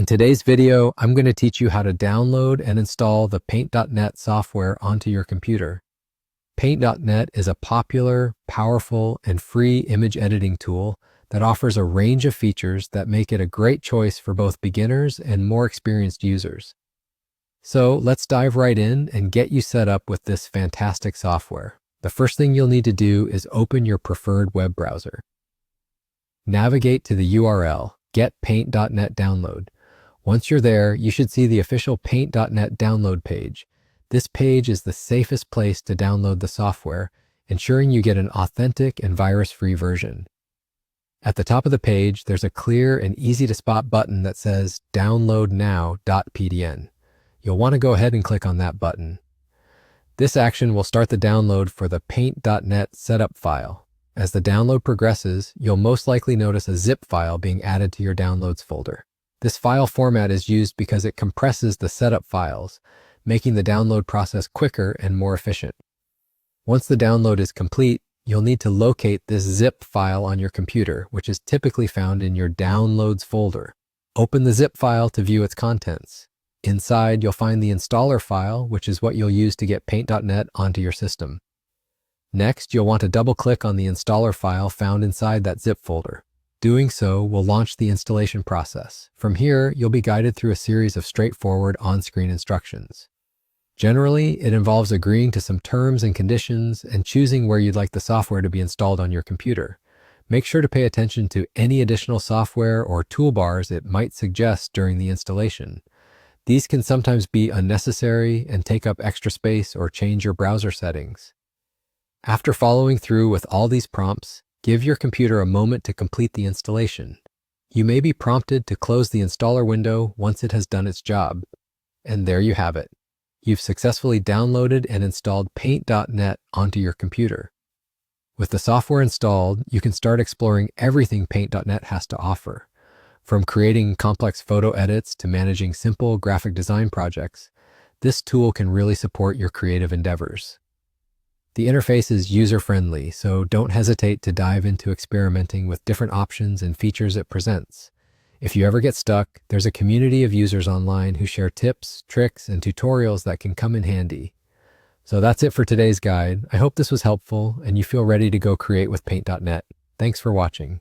In today's video, I'm going to teach you how to download and install the Paint.net software onto your computer. Paint.net is a popular, powerful, and free image editing tool that offers a range of features that make it a great choice for both beginners and more experienced users. So let's dive right in and get you set up with this fantastic software. The first thing you'll need to do is open your preferred web browser. Navigate to the URL, Get Paint.net Download. Once you're there, you should see the official Paint.net download page. This page is the safest place to download the software, ensuring you get an authentic and virus-free version. At the top of the page, there's a clear and easy-to-spot button that says Download Now.pdn. You'll want to go ahead and click on that button. This action will start the download for the Paint.net setup file. As the download progresses, you'll most likely notice a zip file being added to your downloads folder. This file format is used because it compresses the setup files, making the download process quicker and more efficient. Once the download is complete, you'll need to locate this zip file on your computer, which is typically found in your Downloads folder. Open the zip file to view its contents. Inside, you'll find the installer file, which is what you'll use to get Paint.net onto your system. Next, you'll want to double-click on the installer file found inside that zip folder. Doing so will launch the installation process. From here, you'll be guided through a series of straightforward on-screen instructions. Generally, it involves agreeing to some terms and conditions and choosing where you'd like the software to be installed on your computer. Make sure to pay attention to any additional software or toolbars it might suggest during the installation. These can sometimes be unnecessary and take up extra space or change your browser settings. After following through with all these prompts, give your computer a moment to complete the installation. You may be prompted to close the installer window once it has done its job. And there you have it. You've successfully downloaded and installed Paint.net onto your computer. With the software installed, you can start exploring everything Paint.net has to offer. From creating complex photo edits to managing simple graphic design projects, this tool can really support your creative endeavors. The interface is user-friendly, so don't hesitate to dive into experimenting with different options and features it presents. If you ever get stuck, there's a community of users online who share tips, tricks, and tutorials that can come in handy. So that's it for today's guide. I hope this was helpful and you feel ready to go create with Paint.net. Thanks for watching.